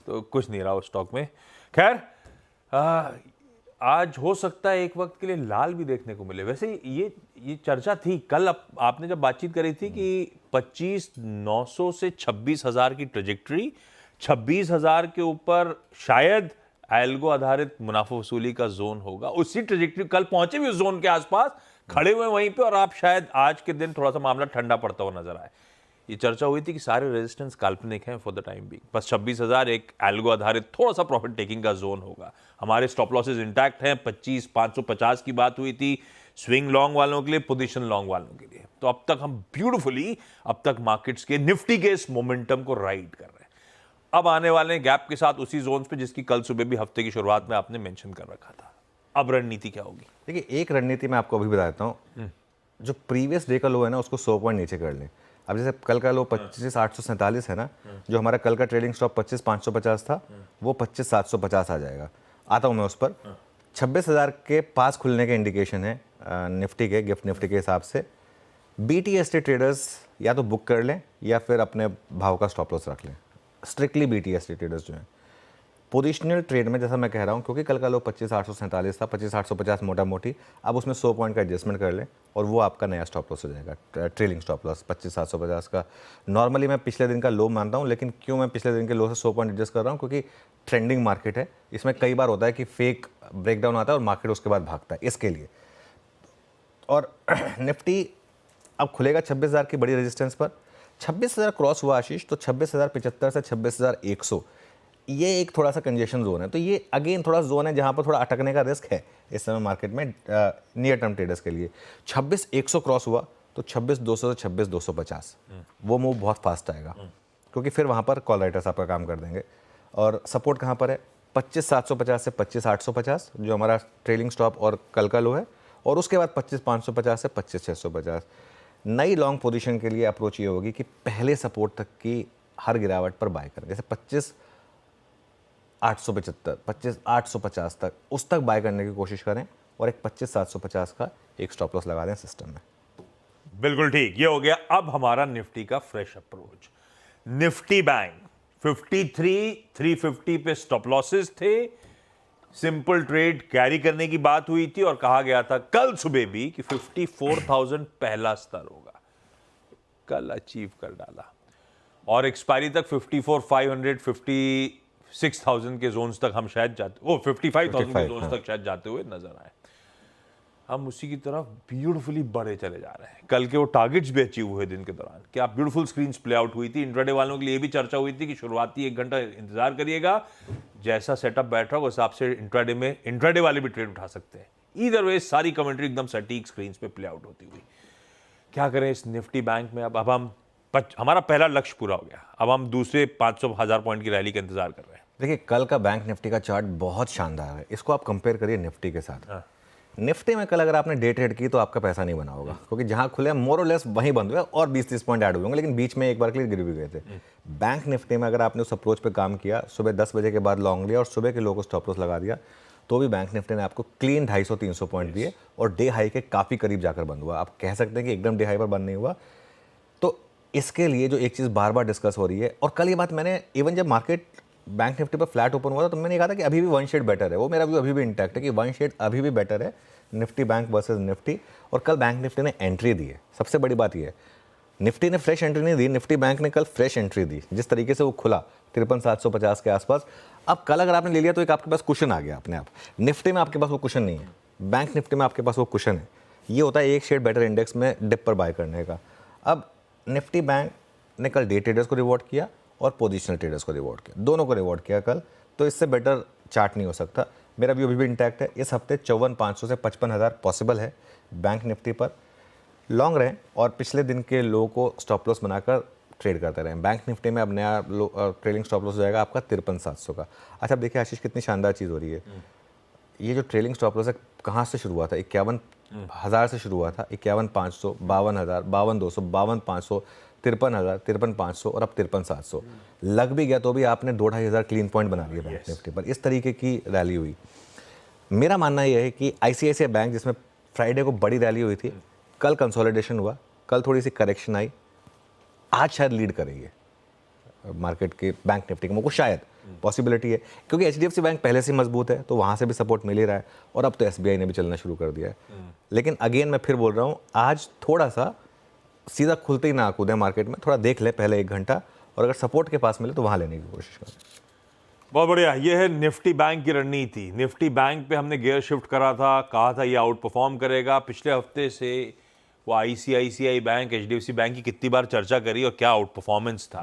तो कुछ नहीं रहा उस स्टॉक में। खैर आज हो सकता है एक वक्त के लिए लाल भी देखने को मिले। वैसे ये चर्चा थी कल, आपने जब बातचीत करी थी कि 25,900 से 26,000 की ट्रेजेक्टरी, 26,000 के ऊपर शायद एल्गो आधारित मुनाफा वसूली का जोन होगा। उसी ट्रेजेक्टरी कल पहुंचे भी उस जोन के आसपास, खड़े हुए वहीं पे, और आप शायद आज के दिन थोड़ा सा मामला ठंडा पड़ता हुआ नजर आए। ये चर्चा हुई थी कि सारे रेजिस्टेंस काल्पनिक हैं फॉर द टाइम बीइंग, बस 26,000 एक एल्गो आधारित थोड़ा सा प्रॉफिट टेकिंग का जोन होगा। हमारे स्टॉप लॉसेस इंटैक्ट हैं। 25,550 की बात हुई थी स्विंग लॉन्ग वालों के लिए, पोजीशन लॉन्ग वालों के लिए। तो अब तक हम ब्यूटिफुली अब तक मार्केट्स के निफ्टी के इस मोमेंटम को राइड कर रहे हैं। अब आने वाले गैप के साथ उसी जोन पे जिसकी कल सुबह भी हफ्ते की शुरुआत में आपने मेंशन कर रखा था। अब रणनीति क्या होगी? देखिए, एक रणनीति मैं आपको अभी बता देता हूँ। जो प्रीवियस डे का लो है ना, उसको 100 पॉइंट नीचे कर लें। अब जैसे कल का लो 25,847 है ना, जो हमारा कल का ट्रेडिंग स्टॉप 25,550 था, वो 25,750 आ जाएगा। आता हूँ मैं उस पर। 26,000 के पास खुलने के इंडिकेशन है निफ्टी के, गिफ्ट निफ्टी के हिसाब से। BTST ट्रेडर्स या तो बुक कर लें या फिर अपने भाव का स्टॉप लॉस रख लें। स्ट्रिक्टली BTST ट्रेडर्स जो हैं पोजिशनल ट्रेड में, जैसा मैं कह रहा हूँ, क्योंकि कल का लो 25,847 था, 25,850 मोटा मोटी, अब उसमें 100 पॉइंट का एडजस्टमेंट कर लें और वो आपका नया स्टॉप लॉस हो जाएगा, ट्रेलिंग स्टॉप लॉस 25,750 का। नॉर्मली मैं पिछले दिन का लो मानता हूँ, लेकिन क्यों मैं पिछले दिन के लो से 100 पॉइंट एडजस्ट कर रहा हूँ? क्योंकि ट्रेंडिंग मार्केट है, इसमें कई बार होता है कि फेक ब्रेकडाउन आता है और मार्केट उसके बाद भागता है, इसके लिए। और निफ्टी अब खुलेगा 26,000 की बड़ी रेजिस्टेंस पर। 26,000 क्रॉस हुआ आशीष, तो 26,075 से 26,100 ये एक थोड़ा सा कंजेशन जोन है। तो ये अगेन थोड़ा जोन है जहाँ पर थोड़ा अटकने का रिस्क है इस समय मार्केट में नियर टर्म ट्रेडर्स के लिए। 26,100 क्रॉस हुआ तो 26,200 से 26,250 वो मूव बहुत फास्ट आएगा, क्योंकि फिर वहाँ पर कॉल राइटर्स आपका काम कर देंगे। और सपोर्ट कहाँ पर है? 25,750 से 25,850 जो हमारा ट्रेलिंग स्टॉप और कल का लो है, और उसके बाद 25,550 से 25,650। नई लॉन्ग पोजीशन के लिए अप्रोच ये होगी कि पहले सपोर्ट तक की हर गिरावट पर बाय करें। जैसे 25,875, 25,850 तक, उस तक बाय करने की कोशिश करें और एक 25,750 का एक स्टॉप लॉस लगा दें सिस्टम में। बिल्कुल ठीक, ये हो गया। अब हमारा निफ्टी का फ्रेश अप्रोच। निफ्टी बैंक 53,350 पे स्टॉप लॉसेस थे। सिंपल ट्रेड कैरी करने की बात हुई थी और कहा गया था कल सुबह भी कि 54,000 पहला स्तर होगा। कल अचीव कर डाला और एक्सपायरी तक 54,500, 56,000 के जोन्स तक हम शायद जाते, 55,000 के जोन्स तक शायद जाते हुए नजर आए। हम उसी की तरफ ब्यूटीफुली बढ़े चले जा रहे हैं। कल के वो टारगेट्स भी अचीव हुए दिन के दौरान। क्या ब्यूटीफुल स्क्रीन्स प्ले आउट हुई थी। इंट्राडे वालों के लिए भी चर्चा हुई थी कि शुरुआती 1 घंटा इंतजार करिएगा, जैसा सेटअप बैठ रहा है उस हिसाब से इंट्राडे वाले भी ट्रेड उठा सकते हैं। ईदर वे सारी कमेंट्री एकदम सटीक स्क्रीन्स पे प्ले आउट होती हुई। क्या करें इस निफ्टी बैंक में? अब हम हमारा पहला लक्ष्य पूरा हो गया, अब हम दूसरे 500,000 पॉइंट की रैली का इंतजार कर रहे हैं। देखिए, कल का बैंक निफ्टी का चार्ट बहुत शानदार है। इसको आप कंपेयर करिए निफ्टी के साथ। निफ्टी में कल अगर आपने डे ट्रेड की तो आपका पैसा नहीं बना होगा, क्योंकि जहां खुले मोर और लेस वहीं बंद हुए और 20-30 पॉइंट ऐड हुए होंगे, लेकिन बीच में एक बार के लिए गिर भी गए थे। बैंक निफ्टी में अगर आपने उस अप्रोच पे काम किया, सुबह 10 बजे के बाद लॉन्ग लिया और सुबह के लो को स्टॉप लॉस लगा दिया, तो भी बैंक निफ्टी ने आपको क्लीन 250-300 पॉइंट दिए और डे हाई के काफ़ी करीब जाकर बंद हुआ। आप कह सकते हैं कि एकदम डे हाई पर बंद नहीं हुआ। तो इसके लिए जो एक चीज़ बार बार डिस्कस हो रही है, और कल ये बात मैंने इवन जब मार्केट बैंक निफ्टी पर फ्लैट ओपन हुआ था तो मैंने कहा था कि अभी भी 1 शेड बेटर है। वो मेरा व्यू अभी भी इंटैक्ट है कि 1 शेड अभी भी बेटर है निफ्टी बैंक वर्सेस निफ्टी। और कल बैंक निफ्टी ने एंट्री दी है। सबसे बड़ी बात यह है, निफ्टी ने फ्रेश एंट्री नहीं दी, निफ्टी बैंक ने कल फ्रेश एंट्री दी। जिस तरीके से वो खुला 53,750 के आसपास, अब कल अगर आपने ले लिया तो एक आपके पास कुशन आ गया अपने आप। निफ्टी में आपके पास वो कुशन नहीं है, बैंक निफ्टी में आपके पास वो कुशन है। ये होता है 1 शेड बेटर इंडेक्स में डिप पर बाय करने का। अब निफ्टी बैंक ने कल डे ट्रेडर्स को रिवॉर्ड किया और पोजिशनल ट्रेडर्स को रिवॉर्ड किया, दोनों को रिवॉर्ड किया कल। तो इससे बेटर चार्ट नहीं हो सकता। मेरा व्यू अभी भी इंटैक्ट है। इस हफ्ते 54,500 से 55,000 पॉसिबल है बैंक निफ्टी पर। लॉन्ग रहें और पिछले दिन के लो को स्टॉप लॉस बनाकर ट्रेड करते रहें। बैंक निफ्टी में अब नया ट्रेलिंग स्टॉप लॉस हो जाएगा आपका 53,700 का। अच्छा, अब देखिए आशीष, कितनी शानदार चीज़ हो रही है। ये जो ट्रेलिंग स्टॉप लॉस है कहाँ से शुरू हुआ था? 51,000 से शुरू हुआ था। 51,500, 52,000, 52,200, 52,500, 53,000, 53,500 और अब 53,700 लग भी गया तो भी आपने 2-2,500 क्लीन पॉइंट बना लिए बैंक निफ्टी पर। इस तरीके की रैली हुई। मेरा मानना यह है कि ICICI बैंक, जिसमें फ्राइडे को बड़ी रैली हुई थी, कल कंसोलिडेशन हुआ, कल थोड़ी सी करेक्शन आई, आज शायद लीड करेगी मार्केट के बैंक निफ्टी को शायद। पॉसिबिलिटी है, क्योंकि HDFC बैंक पहले से मजबूत है तो वहाँ से भी सपोर्ट मिल ही रहा है, और अब तो SBI ने भी चलना शुरू कर दिया है। लेकिन अगेन मैं फिर बोल रहा हूँ, आज थोड़ा सा सीधा खुलते ही ना कूदें मार्केट में, थोड़ा देख ले पहले 1 घंटा, और अगर सपोर्ट के पास मिले तो वहाँ लेने की कोशिश करें। बहुत बढ़िया। ये है निफ्टी बैंक की रणनीति। निफ्टी बैंक पे हमने गियर शिफ्ट करा था, कहा था ये आउट परफॉर्म करेगा। पिछले हफ्ते से वो ICICI बैंक, HDFC बैंक की कितनी बार चर्चा करी और क्या आउट परफॉर्मेंस था।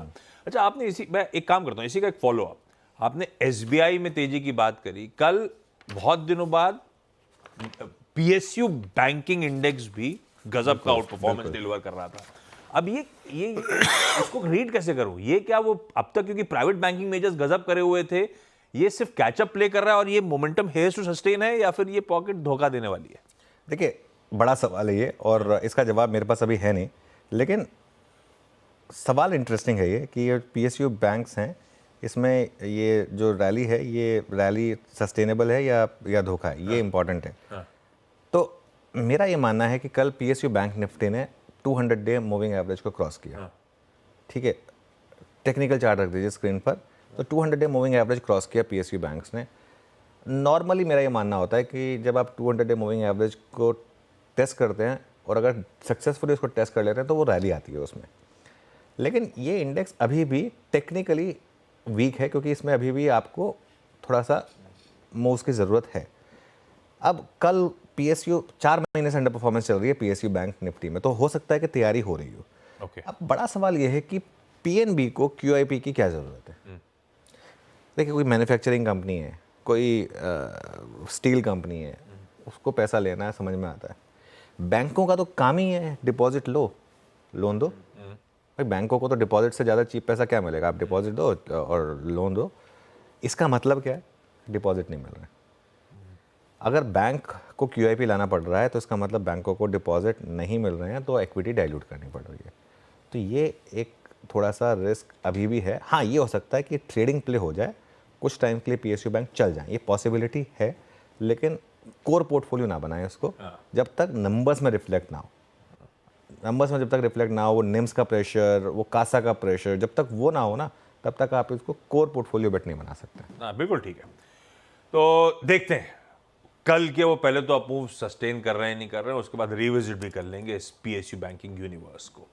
अच्छा, आपने मैं एक काम करता हूँ, इसी का एक फॉलो अप, आपने SBI में तेजी की बात करी। कल बहुत दिनों बाद PSU बैंकिंग इंडेक्स भी गजब का आउट परफॉर्मेंस डिलीवर कर रहा था। अब ये इसको रीड कैसे करूं? ये क्या वो अब तक, क्योंकि प्राइवेट बैंकिंग मेजर्स गजब करे हुए थे, ये सिर्फ कैचअप प्ले कर रहा है और ये मोमेंटम हेयर्स टू सस्टेन है, या फिर ये पॉकेट धोखा देने वाली है? देखिए, बड़ा सवाल है ये, और इसका जवाब मेरे पास अभी है नहीं, लेकिन सवाल इंटरेस्टिंग है ये कि ये PSU बैंक्स हैं, इसमें ये जो रैली है, ये रैली सस्टेनेबल है या धोखा है, ये इंपॉर्टेंट है। तो मेरा ये मानना है कि कल PSU बैंक निफ्टी ने 200 डे मूविंग एवरेज को क्रॉस किया। ठीक है, टेक्निकल चार्ट रख दीजिए स्क्रीन पर, तो 200 डे मूविंग एवरेज क्रॉस किया PSU बैंक्स ने। नॉर्मली मेरा ये मानना होता है कि जब आप 200 डे मूविंग एवरेज को टेस्ट करते हैं और अगर सक्सेसफुली उसको टेस्ट कर लेते हैं तो वो रैली आती है उसमें। लेकिन ये इंडेक्स अभी भी टेक्निकली वीक है, क्योंकि इसमें अभी भी आपको थोड़ा सा मूव्स की ज़रूरत है। अब कल PSU 4 महीने से अंडर परफॉर्मेंस चल रही है PSU बैंक निफ्टी में, तो हो सकता है कि तैयारी हो रही हो। अब बड़ा सवाल ये है कि PNB को QIP की क्या ज़रूरत है? देखिए, कोई मैन्युफैक्चरिंग कंपनी है, कोई स्टील कंपनी है, उसको पैसा लेना है, समझ में आता है। बैंकों का तो काम ही है डिपॉजिट लो, लोन दो। भाई, बैंकों को तो डिपॉजिट से ज़्यादा चीप पैसा क्या मिलेगा? आप डिपॉजिट दो और लोन दो। इसका मतलब क्या है? डिपॉजिट नहीं मिल रहा है। अगर बैंक को QIP लाना पड़ रहा है तो इसका मतलब बैंकों को डिपॉजिट नहीं मिल रहे हैं, तो इक्विटी डाइल्यूट करनी पड़ रही है। तो ये एक थोड़ा सा रिस्क अभी भी है। हाँ, ये हो सकता है कि ट्रेडिंग प्ले हो जाए, कुछ टाइम के लिए PSU बैंक चल जाए, ये पॉसिबिलिटी है, लेकिन कोर पोर्टफोलियो ना बनाएं उसको जब तक नंबर्स में रिफ्लेक्ट ना हो। नंबर्स में जब तक रिफ्लेक्ट ना हो, वो निम्स का प्रेशर, वो कासा का प्रेशर, जब तक वो ना हो ना, तब तक आप इसको कोर पोर्टफोलियो बेट नहीं बना सकते। बिल्कुल ठीक है। तो देखते हैं कल के वो पहले तो आप मूव सस्टेन कर रहे हैं नहीं कर रहे हैं, उसके बाद रिविजिट भी कर लेंगे इस PSU बैंकिंग यूनिवर्स को।